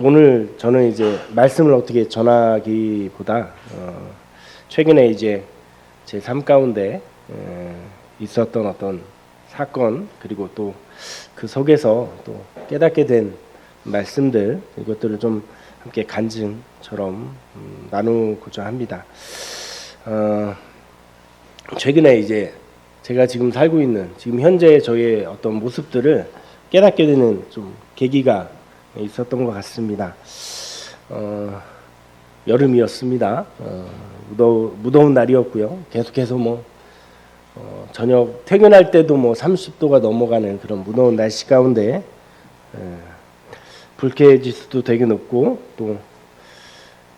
오늘 저는 이제 말씀을 어떻게 전하기보다 최근에 이제 제 삶 가운데 있었던 어떤 사건, 그리고 또 그 속에서 또 깨닫게 된 말씀들, 이것들을 좀 함께 간증처럼 나누고자 합니다. 최근에 이제 제가 지금 살고 있는 지금 현재 저의 어떤 모습들을 깨닫게 되는 좀 계기가 있었던 것 같습니다. 여름이었습니다. 무더운 날이었고요. 계속해서 저녁 퇴근할 때도 30도가 넘어가는 그런 무더운 날씨 가운데 불쾌 지수도 되게 높고 또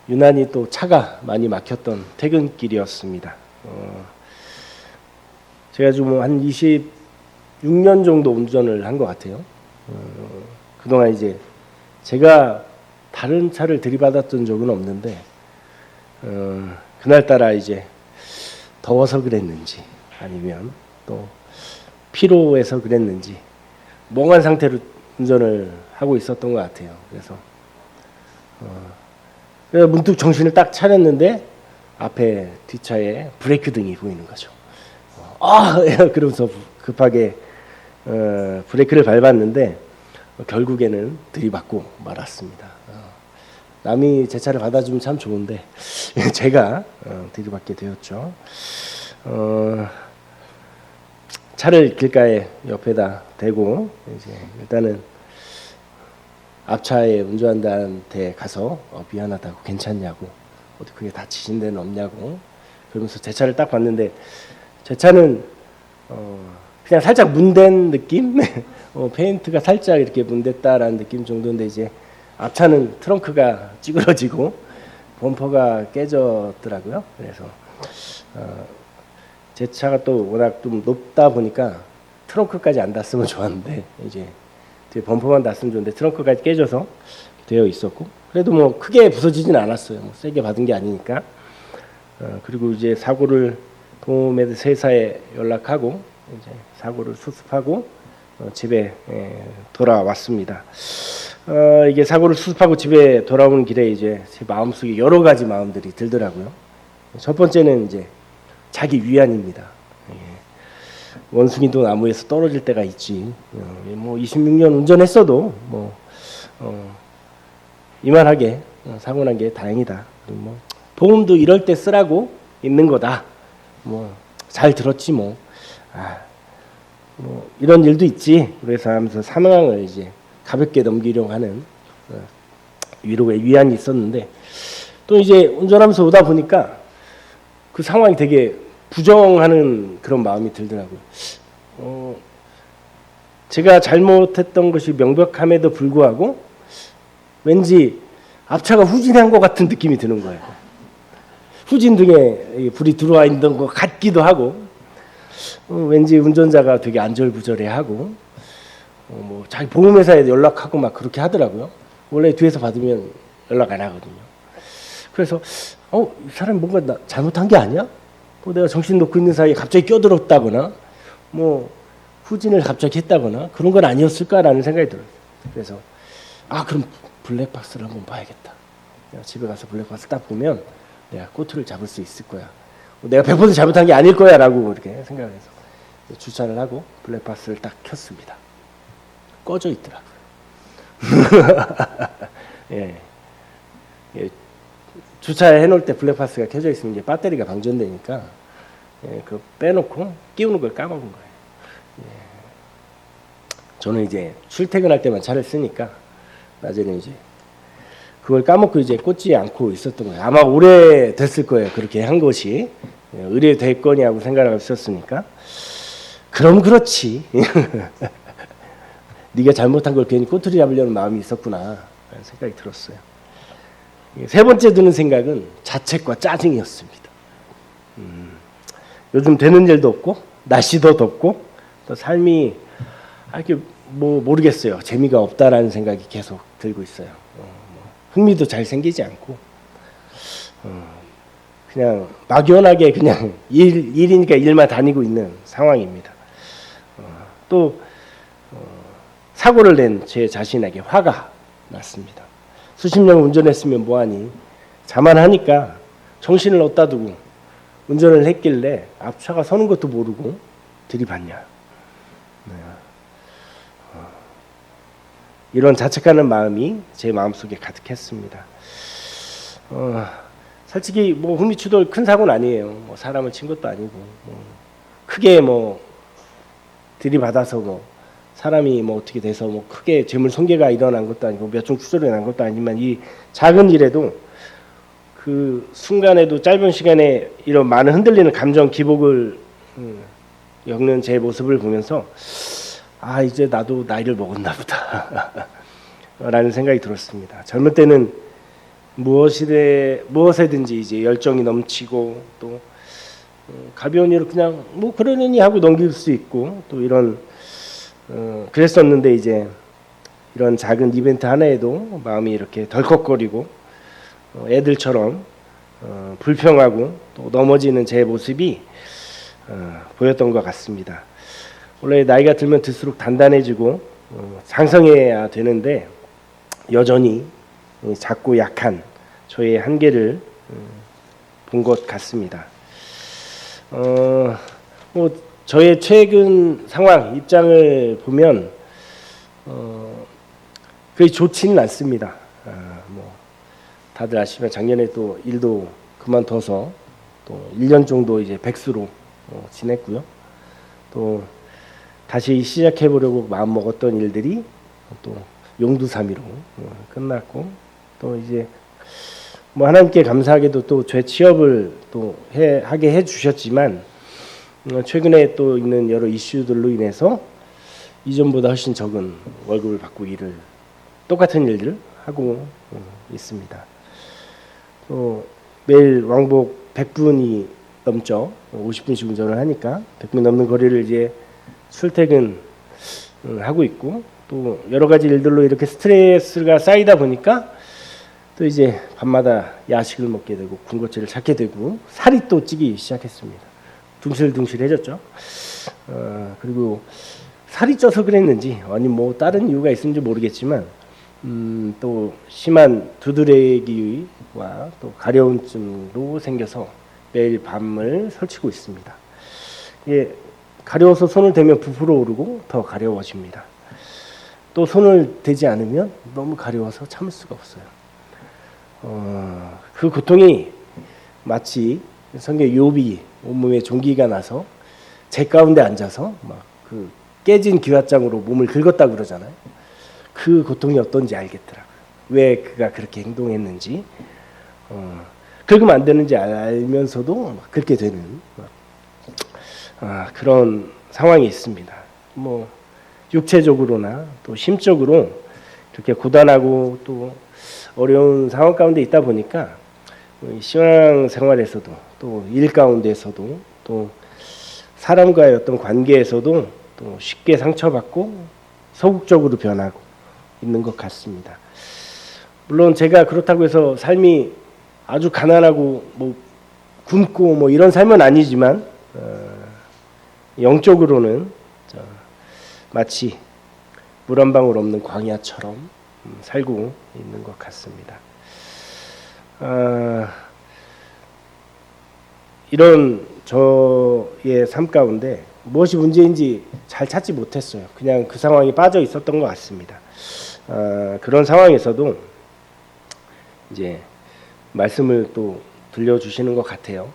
유난히 또 차가 많이 막혔던 퇴근길이었습니다. 제가 좀 한 26년 정도 운전을 한 것 같아요. 그동안 이제 제가 다른 차를 들이받았던 적은 없는데 그날따라 이제 더워서 그랬는지 아니면 또 피로해서 그랬는지 멍한 상태로 운전을 하고 있었던 것 같아요. 그래서 문득 정신을 딱 차렸는데 앞에 뒷차에 브레이크 등이 보이는 거죠. 그러면서 급하게 브레이크를 밟았는데 결국에는 들이받고 말았습니다. 남이 제 차를 받아주면 참 좋은데 제가 들이받게 되었죠. 차를 길가에 옆에다 대고 이제 일단은 앞차에 운전한다한테 가서 미안하다고, 괜찮냐고, 어디 크게 다치신 데는 없냐고, 그러면서 제 차를 딱 봤는데 제 차는 그냥 살짝 문댄 느낌, 페인트가 살짝 이렇게 문댔다라는 느낌 정도인데 이제 앞차는 트렁크가 찌그러지고 범퍼가 깨졌더라고요. 그래서 제 차가 또 워낙 좀 높다 보니까 트렁크까지 안 닿았으면 좋았는데 이제 범퍼만 닿았으면 좋은데 트렁크까지 깨져서 되어 있었고, 그래도 크게 부서지진 않았어요. 세게 받은 게 아니니까. 그리고 이제 사고를 도매드 회사에 연락하고 이제 사고를 수습하고 집에 돌아왔습니다. 이게 사고를 수습하고 집에 돌아오는 길에 이제 제 마음속에 여러 가지 마음들이 들더라고요. 첫 번째는 이제 자기 위안입니다. 원숭이도 나무에서 떨어질 때가 있지. 26년 운전했어도 이만하게 사고 난 게 다행이다. 보험도 이럴 때 쓰라고 있는 거다. 잘 들었지 이런 일도 있지. 그래서 하면서 상황을 이제 가볍게 넘기려고 하는 위로의 위안이 있었는데, 또 이제 운전하면서 오다 보니까 그 상황이 되게 부정하는 그런 마음이 들더라고요. 제가 잘못했던 것이 명백함에도 불구하고 왠지 앞차가 후진한 것 같은 느낌이 드는 거예요. 후진 등에 불이 들어와 있는 것 같기도 하고, 왠지 운전자가 되게 안절부절해하고, 자기 보험회사에 연락하고 막 그렇게 하더라고요. 원래 뒤에서 받으면 연락 안 하거든요. 그래서 이 사람이 뭔가 잘못한 게 아니야? 내가 정신 놓고 있는 사이에 갑자기 끼어들었다거나 후진을 갑자기 했다거나 그런 건 아니었을까라는 생각이 들어요. 그래서 그럼 블랙박스를 한번 봐야겠다. 내가 집에 가서 블랙박스 딱 보면 내가 꼬투리를 잡을 수 있을 거야. 내가 100% 잘못한 게 아닐 거야 라고 이렇게 생각을 해서 주차를 하고 블랙박스를 딱 켰습니다. 꺼져 있더라고요. 예. 주차해 놓을 때 블랙박스가 켜져 있으면 이제 배터리가 방전되니까 그거 빼놓고 끼우는 걸 까먹은 거예요. 저는 이제 출퇴근할 때만 차를 쓰니까 낮에는 이제 그걸 까먹고 이제 꽂지 않고 있었던 거예요. 아마 오래 됐을 거예요. 그렇게 한 것이 의뢰됐거냐고 생각을 했었으니까. 그럼 그렇지. 네가 잘못한 걸 괜히 꼬투리 잡으려는 마음이 있었구나 라는 생각이 들었어요. 세 번째 드는 생각은 자책과 짜증이었습니다. 요즘 되는 일도 없고 날씨도 덥고 또 삶이 이렇게 모르겠어요. 재미가 없다라는 생각이 계속 들고 있어요. 흥미도 잘 생기지 않고 그냥 막연하게 그냥 일이니까 일만 다니고 있는 상황입니다. 또 사고를 낸 제 자신에게 화가 났습니다. 수십 년 운전했으면 뭐하니. 자만하니까 정신을 어디다 두고 운전을 했길래 앞차가 서는 것도 모르고 들이받냐. 네. 이런 자책하는 마음이 제 마음속에 가득했습니다. 솔직히 뭐 흠이추돌 큰 사고는 아니에요. 뭐 사람을 친 것도 아니고 크게 뭐 들이받아서 뭐 사람이 뭐 어떻게 돼서 뭐 크게 재물 손괴가 일어난 것도 아니고 몇 종 추돌이 난 것도 아니지만 이 작은 일에도 그 순간에도 짧은 시간에 이런 많은 흔들리는 감정 기복을 겪는 제 모습을 보면서 아 이제 나도 나이를 먹었나 보다 라는 생각이 들었습니다. 젊을 때는 무엇에든지 이제 열정이 넘치고 또 가벼운 일을 그냥 뭐 그러려니 하고 넘길 수 있고 또 이런 그랬었는데 이제 이런 작은 이벤트 하나에도 마음이 이렇게 덜컥거리고 애들처럼 불평하고 또 넘어지는 제 모습이 보였던 것 같습니다. 원래 나이가 들면 들수록 단단해지고 장성해야 되는데 여전히 작고 약한 저의 한계를 본 것 같습니다. 뭐 저의 최근 상황 입장을 보면 그리 좋지는 않습니다. 뭐 다들 아시면 작년에 또 일도 그만둬서 또 1년 정도 이제 백수로 지냈고요. 또 다시 시작해 보려고 마음 먹었던 일들이 또 용두사미로 끝났고 또 이제 뭐 하나님께 감사하게도 또 재취업을 또 하게 해 주셨지만 최근에 또 있는 여러 이슈들로 인해서 이전보다 훨씬 적은 월급을 받고 일을 똑같은 일들을 하고 있습니다. 또 매일 왕복 100분이 넘죠. 50분씩 운전을 하니까 100분 넘는 거리를 이제 출퇴근 하고 있고 또 여러 가지 일들로 이렇게 스트레스가 쌓이다 보니까 또 이제 밤마다 야식을 먹게 되고 군것질을 찾게 되고 살이 또 찌기 시작했습니다. 둥실둥실해졌죠. 그리고 살이 쪄서 그랬는지 아니 뭐 다른 이유가 있는지 모르겠지만 또 심한 두드레기와 또 가려움증도 생겨서 매일 밤을 설치고 있습니다. 예, 가려워서 손을 대면 부풀어 오르고 더 가려워집니다. 또 손을 대지 않으면 너무 가려워서 참을 수가 없어요. 그 고통이 마치 성경 욥이 온몸에 종기가 나서 제 가운데 앉아서 막 그 깨진 기왓장으로 몸을 긁었다 그러잖아요. 그 고통이 어떤지 알겠더라고요. 왜 그가 그렇게 행동했는지 긁으면 안 되는지 알면서도 막 긁게 되는 그런 상황이 있습니다. 뭐 육체적으로나 또 심적으로 이렇게 고단하고 또 어려운 상황 가운데 있다 보니까 신앙 생활에서도 또 일 가운데서도 또 사람과의 어떤 관계에서도 또 쉽게 상처받고 소극적으로 변하고 있는 것 같습니다. 물론 제가 그렇다고 해서 삶이 아주 가난하고 뭐 굶고 뭐 이런 삶은 아니지만 영적으로는 마치 물 한 방울 없는 광야처럼 살고 있는 것 같습니다. 이런 저의 삶 가운데 무엇이 문제인지 잘 찾지 못했어요. 그냥 그 상황에 빠져 있었던 것 같습니다. 그런 상황에서도 이제 말씀을 또 들려주시는 것 같아요.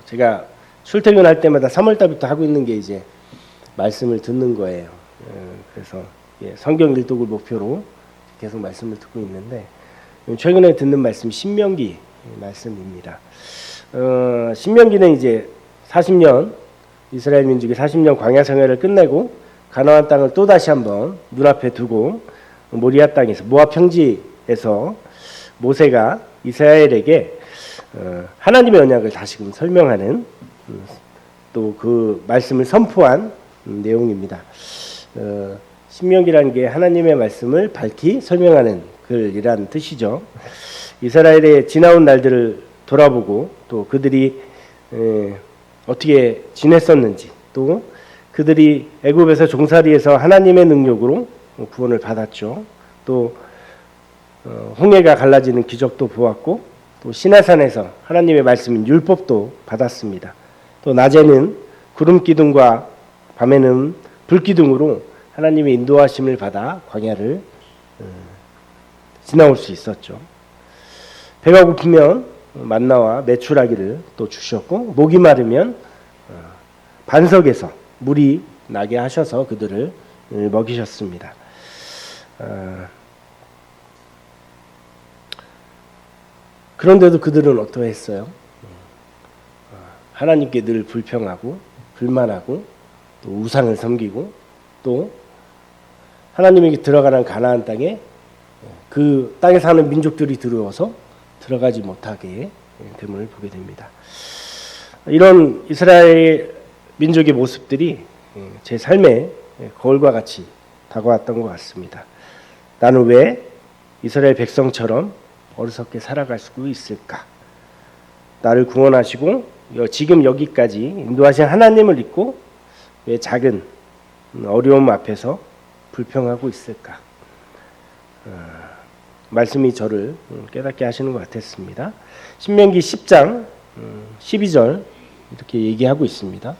제가 출퇴근할 때마다 3월 달부터 하고 있는 게 이제 말씀을 듣는 거예요. 그래서 성경 일독을 목표로 계속 말씀을 듣고 있는데 최근에 듣는 말씀 신명기 말씀입니다. 신명기는 이제 40년 이스라엘 민족이 40년 광야 생활을 끝내고 가나안 땅을 또 다시 한번 눈앞에 두고 모리아 땅에서 모압 평지에서 모세가 이스라엘에게 하나님의 언약을 다시금 설명하는 또 그 말씀을 선포한 내용입니다. 신명기라는 게 하나님의 말씀을 밝히 설명하는 글이라는 뜻이죠. 이스라엘의 지나온 날들을 돌아보고 또 그들이 어떻게 지냈었는지 또 그들이 애굽에서 종살이에서 하나님의 능력으로 구원을 받았죠. 또 홍해가 갈라지는 기적도 보았고 또 시내산에서 하나님의 말씀인 율법도 받았습니다. 또 낮에는 구름 기둥과 밤에는 불 기둥으로 하나님의 인도하심을 받아 광야를 지나올 수 있었죠. 배가 고프면 만나와 메추라기를 또 주셨고 목이 마르면 반석에서 물이 나게 하셔서 그들을 먹이셨습니다. 그런데도 그들은 어떠했어요? 하나님께 늘 불평하고 불만하고 또 우상을 섬기고 또 하나님에게 들어가는 가나안 땅에 그 땅에 사는 민족들이 들어와서 들어가지 못하게 됨을 보게 됩니다. 이런 이스라엘 민족의 모습들이 제 삶에 거울과 같이 다가왔던 것 같습니다. 나는 왜 이스라엘 백성처럼 어리석게 살아갈 수 있을까? 나를 구원하시고 지금 여기까지 인도하신 하나님을 믿고 왜 작은 어려움 앞에서 불평하고 있을까? 말씀이 저를 깨닫게 하시는 것 같았습니다. 신명기 10장 12절 이렇게 얘기하고 있습니다.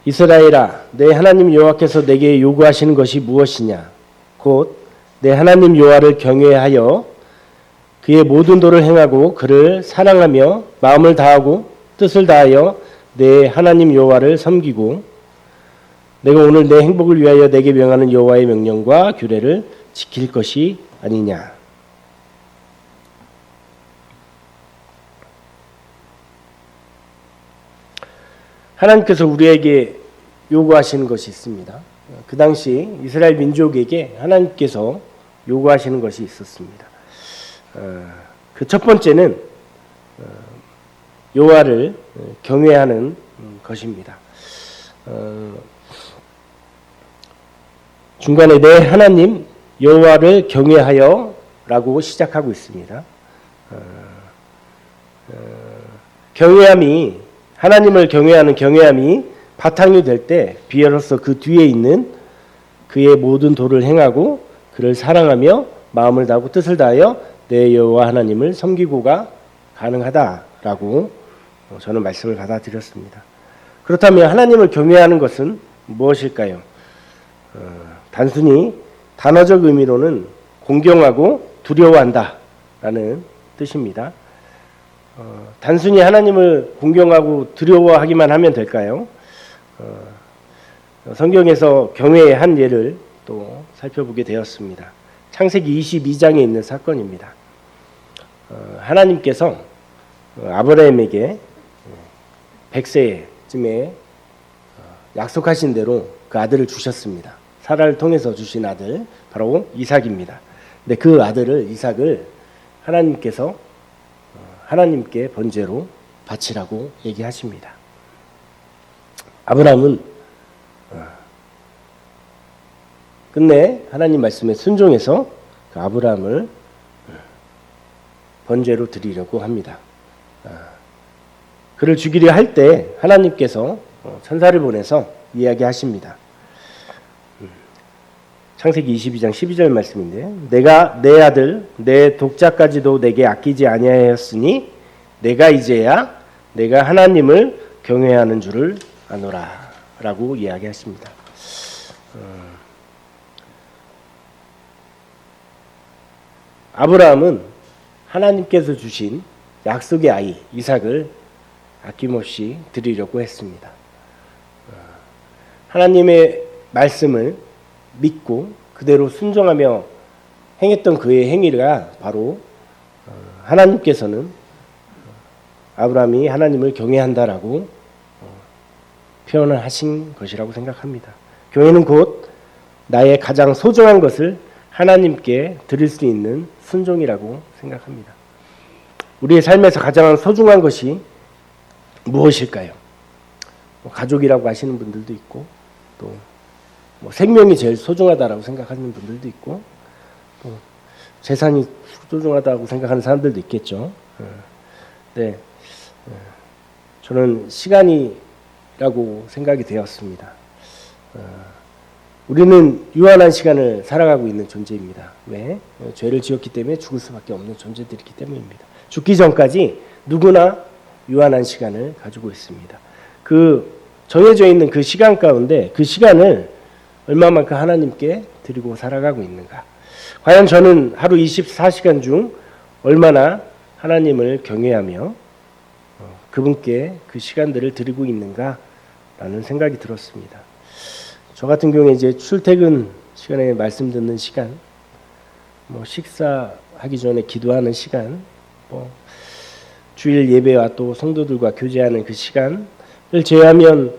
이스라엘아, 내 하나님 여호와께서 내게 요구하시는 것이 무엇이냐? 곧 내 하나님 여호와를 경외하여 그의 모든 도를 행하고 그를 사랑하며 마음을 다하고 뜻을 다하여 내 하나님 여호와를 섬기고 내가 오늘 내 행복을 위하여 내게 명하는 여호와의 명령과 규례를 지킬 것이 아니냐. 하나님께서 우리에게 요구하시는 것이 있습니다. 그 당시 이스라엘 민족에게 하나님께서 요구하시는 것이 있었습니다. 그 첫 번째는 여호와를 경외하는 것입니다. 중간에 내 하나님 여호와를 경외하여라고 시작하고 있습니다. 경외함이 하나님을 경외하는 경외함이 바탕이 될 때 비로소 그 뒤에 있는 그의 모든 도를 행하고 그를 사랑하며 마음을 다하고 뜻을 다하여 내 여호와 하나님을 섬기고가 가능하다라고 저는 말씀을 받아들였습니다. 그렇다면 하나님을 경외하는 것은 무엇일까요? 단순히 단어적 의미로는 공경하고 두려워한다라는 뜻입니다. 단순히 하나님을 공경하고 두려워하기만 하면 될까요? 성경에서 경외의 한 예를 또 살펴보게 되었습니다. 창세기 22장에 있는 사건입니다. 하나님께서 아브라함에게 100세쯤에 약속하신 대로 그 아들을 주셨습니다. 사라를 통해서 주신 아들 바로 이삭입니다. 근데 그 아들을 이삭을 하나님께서 하나님께 번제로 바치라고 얘기하십니다. 아브라함은 끝내 하나님 말씀에 순종해서 그 아브라함을 번제로 드리려고 합니다. 그를 죽이려 할 때 하나님께서 천사를 보내서 이야기하십니다. 창세기 22장 12절 말씀인데 내가 내 아들 내 독자까지도 내게 아끼지 아니하였으니 내가 이제야 내가 하나님을 경외하는 줄을 아노라 라고 이야기하십니다. 아브라함은 하나님께서 주신 약속의 아이 이삭을 아낌없이 드리려고 했습니다. 하나님의 말씀을 믿고 그대로 순종하며 행했던 그의 행위가 바로 하나님께서는 아브라함이 하나님을 경외한다라고 표현을 하신 것이라고 생각합니다. 교회는 곧 나의 가장 소중한 것을 하나님께 드릴 수 있는 순종이라고 생각합니다. 우리의 삶에서 가장 소중한 것이 무엇일까요? 가족이라고 하시는 분들도 있고 또 생명이 제일 소중하다라고 생각하는 분들도 있고 또 재산이 소중하다고 생각하는 사람들도 있겠죠. 네, 저는 시간이라고 생각이 되었습니다. 우리는 유한한 시간을 살아가고 있는 존재입니다. 왜? 죄를 지었기 때문에 죽을 수밖에 없는 존재들이기 때문입니다. 죽기 전까지 누구나 유한한 시간을 가지고 있습니다. 그 정해져 있는 그 시간 가운데 그 시간을 얼마만큼 하나님께 드리고 살아가고 있는가? 과연 저는 하루 24시간 중 얼마나 하나님을 경외하며 그분께 그 시간들을 드리고 있는가라는 생각이 들었습니다. 저 같은 경우에 이제 출퇴근 시간에 말씀 듣는 시간, 식사하기 전에 기도하는 시간, 주일 예배와 또 성도들과 교제하는 그 시간을 제외하면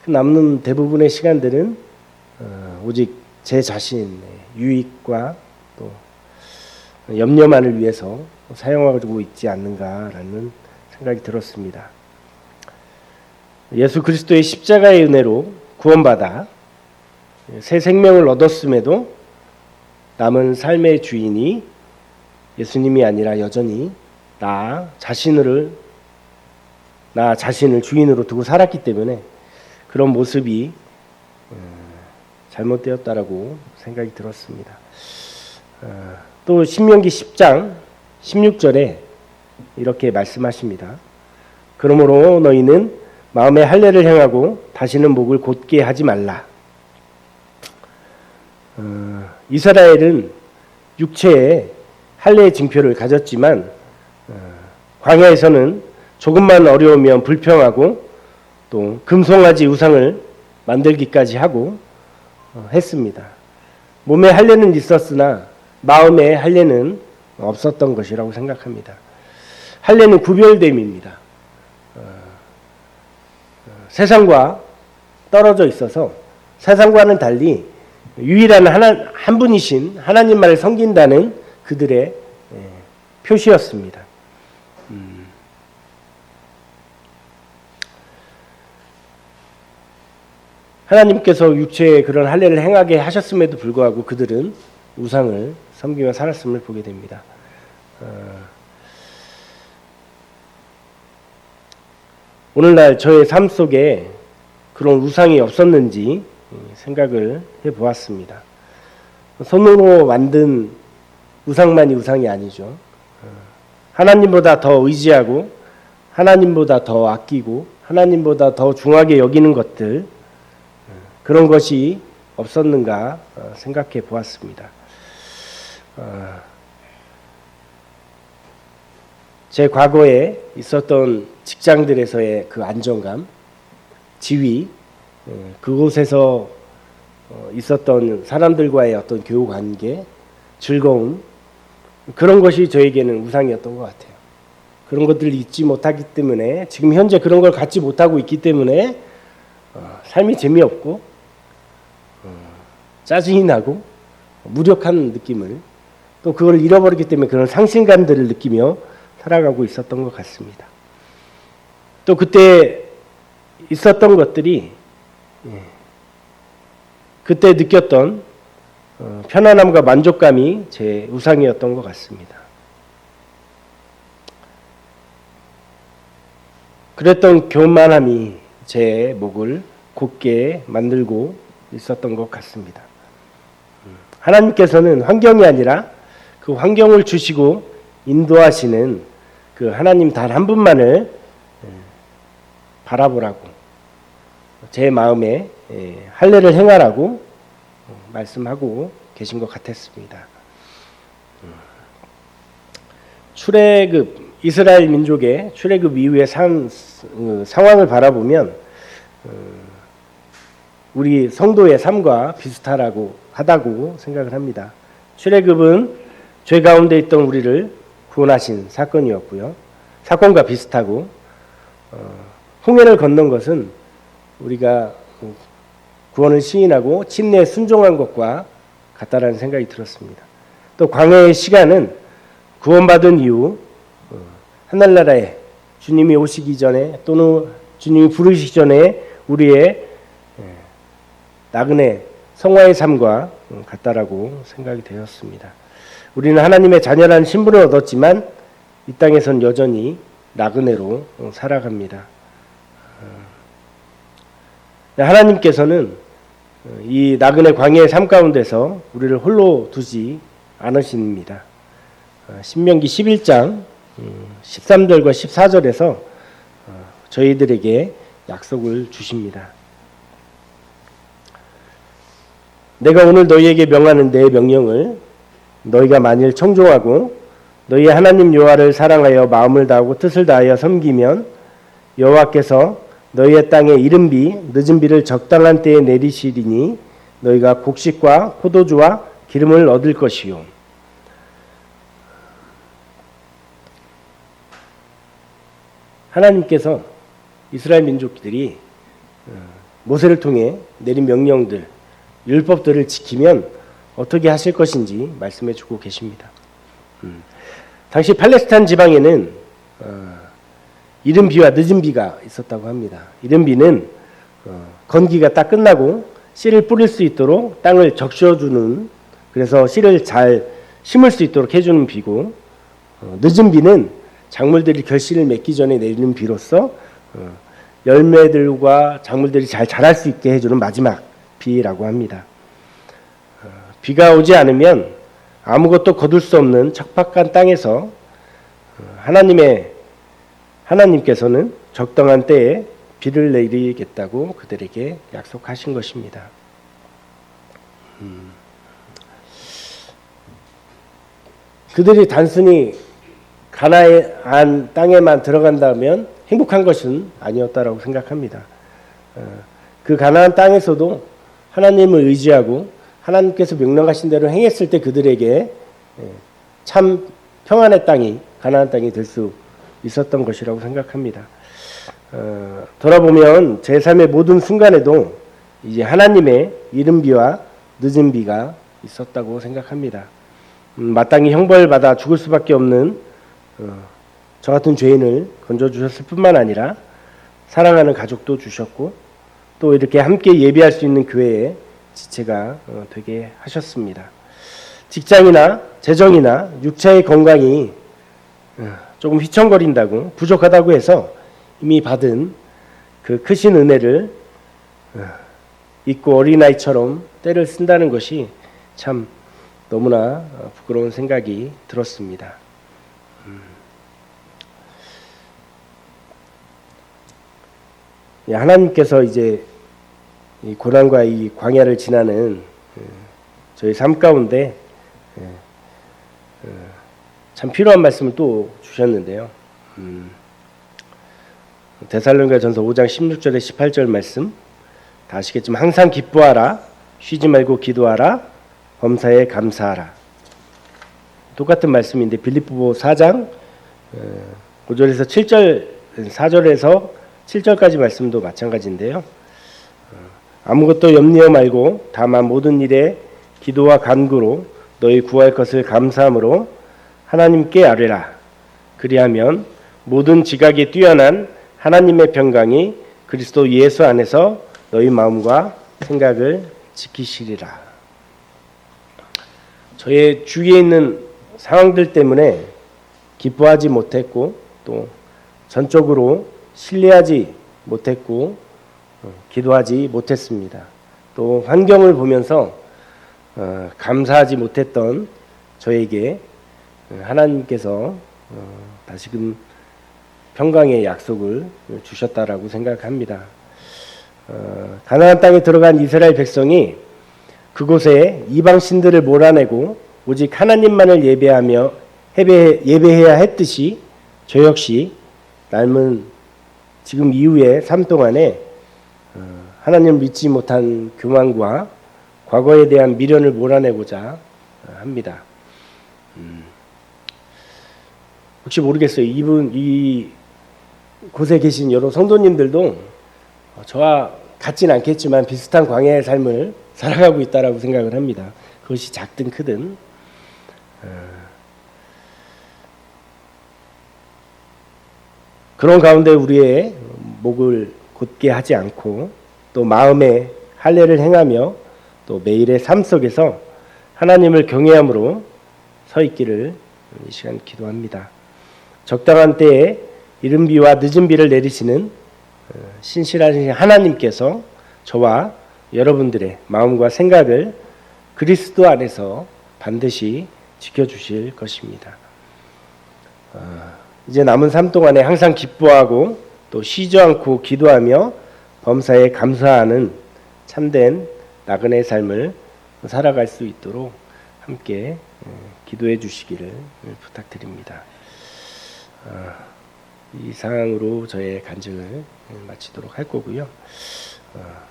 그 남는 대부분의 시간들은 오직 제 자신의 유익과 또 염려만을 위해서 사용하고 있지 않는가라는 생각이 들었습니다. 예수 그리스도의 십자가의 은혜로 구원받아 새 생명을 얻었음에도 남은 삶의 주인이 예수님이 아니라 여전히 나 자신을 주인으로 두고 살았기 때문에 그런 모습이 잘못되었다라고 생각이 들었습니다. 또 신명기 10장 16절에 이렇게 말씀하십니다. 그러므로 너희는 마음의 할례를 행하고 다시는 목을 곧게 하지 말라. 이스라엘은 육체에 할례의 징표를 가졌지만 광야에서는 조금만 어려우면 불평하고 또 금송아지 우상을 만들기까지 하고 했습니다. 몸의 할례는 있었으나 마음의 할례는 없었던 것이라고 생각합니다. 할례는 구별됨입니다. 세상과 떨어져 있어서 세상과는 달리 유일한 한 분이신 하나님만을 섬긴다는 그들의 표시였습니다. 하나님께서 육체에 그런 할례를 행하게 하셨음에도 불구하고 그들은 우상을 섬기며 살았음을 보게 됩니다. 오늘날 저의 삶 속에 그런 우상이 없었는지 생각을 해보았습니다. 손으로 만든 우상만이 우상이 아니죠. 하나님보다 더 의지하고 하나님보다 더 아끼고 하나님보다 더 중하게 여기는 것들, 그런 것이 없었는가 생각해 보았습니다. 제 과거에 있었던 직장들에서의 그 안정감, 지위, 그곳에서 있었던 사람들과의 어떤 교우 관계, 즐거움, 그런 것이 저에게는 우상이었던 것 같아요. 그런 것들을 잊지 못하기 때문에 지금 현재 그런 걸 갖지 못하고 있기 때문에 삶이 재미없고 짜증이 나고 무력한 느낌을, 또 그걸 잃어버리기 때문에 그런 상실감들을 느끼며 살아가고 있었던 것 같습니다. 또 그때 있었던 것들이 그때 느꼈던 편안함과 만족감이 제 우상이었던 것 같습니다. 그랬던 교만함이 제 목을 곧게 만들고 있었던 것 같습니다. 하나님께서는 환경이 아니라 그 환경을 주시고 인도하시는 그 하나님 단 한 분만을 바라보라고, 제 마음에 할례를 행하라고 말씀하고 계신 것 같았습니다. 출애굽, 이스라엘 민족의 출애굽 이후의 상황을 바라보면 우리 성도의 삶과 비슷하다고 생각을 합니다. 출애굽은 죄 가운데 있던 우리를 구원하신 사건이었고요. 사건과 비슷하고 홍해를 건넌 것은 우리가 구원을 시인하고 침례에 순종한 것과 같다라는 생각이 들었습니다. 또 광야의 시간은 구원받은 이후 하늘나라에 주님이 오시기 전에 또는 주님이 부르시기 전에 우리의 나그네 성화의 삶과 같다라고 생각이 되었습니다. 우리는 하나님의 자녀라는 신분을 얻었지만 이 땅에선 여전히 나그네로 살아갑니다. 하나님께서는 이 나그네 광야의 삶 가운데서 우리를 홀로 두지 않으십니다. 신명기 11장 13절과 14절에서 저희들에게 약속을 주십니다. 내가 오늘 너희에게 명하는 내 명령을 너희가 만일 청종하고 너희 하나님 여호와를 사랑하여 마음을 다하고 뜻을 다하여 섬기면 여호와께서 너희의 땅에 이른 비 늦은 비를 적당한 때에 내리시리니 너희가 곡식과 포도주와 기름을 얻을 것이요. 하나님께서 이스라엘 민족들이 모세를 통해 내린 명령들, 율법들을 지키면 어떻게 하실 것인지 말씀해 주고 계십니다. 당시 팔레스타인 지방에는 이른 비와 늦은 비가 있었다고 합니다. 이른 비는 건기가 딱 끝나고 씨를 뿌릴 수 있도록 땅을 적셔주는, 그래서 씨를 잘 심을 수 있도록 해주는 비고, 늦은 비는 작물들이 결실을 맺기 전에 내리는 비로서 열매들과 작물들이 잘 자랄 수 있게 해주는 마지막 비라고 합니다. 비가 오지 않으면 아무것도 거둘 수 없는 척박한 땅에서 하나님께서는 적당한 때에 비를 내리겠다고 그들에게 약속하신 것입니다. 그들이 단순히 가나안 땅에만 들어간다면 행복한 것은 아니었다라고 생각합니다. 그 가나안 땅에서도 하나님을 의지하고 하나님께서 명령하신 대로 행했을 때 그들에게 참 평안의 땅이, 가나안 땅이 될 수 있었던 것이라고 생각합니다. 돌아보면 제 삶의 모든 순간에도 이제 하나님의 이른 비와 늦은 비가 있었다고 생각합니다. 마땅히 형벌받아 죽을 수밖에 없는 저 같은 죄인을 건져주셨을 뿐만 아니라 사랑하는 가족도 주셨고, 또 이렇게 함께 예배할 수 있는 교회에 지체가 되게 하셨습니다. 직장이나 재정이나 육체의 건강이 조금 휘청거린다고, 부족하다고 해서 이미 받은 그 크신 은혜를 잊고 어린아이처럼 때를 쓴다는 것이 참 너무나 부끄러운 생각이 들었습니다. 하나님께서 이제 이 고난과 이 광야를 지나는 저희 삶 가운데 참 필요한 말씀을 또 주셨는데요. 데살로니가전서 5장 16절에 18절 말씀 다 아시겠지만 항상 기뻐하라, 쉬지 말고 기도하라, 범사에 감사하라. 똑같은 말씀인데 빌립보 4장 5절에서 7절, 4절에서 7절까지 말씀도 마찬가지인데요. 아무것도 염려 말고 다만 모든 일에 기도와 간구로 너희 구할 것을 감사함으로 하나님께 아뢰라. 그리하면 모든 지각에 뛰어난 하나님의 평강이 그리스도 예수 안에서 너희 마음과 생각을 지키시리라. 저의 주위에 있는 상황들 때문에 기뻐하지 못했고, 또 전적으로 신뢰하지 못했고, 기도하지 못했습니다. 또 환경을 보면서 감사하지 못했던 저에게 하나님께서 다시금 평강의 약속을 주셨다라고 생각합니다. 가나안 땅에 들어간 이스라엘 백성이 그곳에 이방 신들을 몰아내고 오직 하나님만을 예배하며 예배해야 했듯이 저 역시 남은 지금 이후의 삶 동안에 하나님을 믿지 못한 교만과 과거에 대한 미련을 몰아내고자 합니다. 혹시 모르겠어요. 이 곳에 계신 여러 성도님들도 저와 같진 않겠지만 비슷한 광야의 삶을 살아가고 있다라고 생각을 합니다. 그것이 작든 크든. 그런 가운데 우리의 목을 곧게 하지 않고 또 마음에 할례를 행하며 또 매일의 삶 속에서 하나님을 경외함으로 서 있기를 이 시간 기도합니다. 적당한 때에 이른 비와 늦은 비를 내리시는 신실하신 하나님께서 저와 여러분들의 마음과 생각을 그리스도 안에서 반드시 지켜주실 것입니다. 이제 남은 삶 동안에 항상 기뻐하고 또 쉬지 않고 기도하며 범사에 감사하는 참된 나그네 삶을 살아갈 수 있도록 함께 기도해 주시기를 부탁드립니다. 이상으로 저의 간증을 마치도록 할 거고요.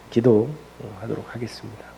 기도하도록 하겠습니다.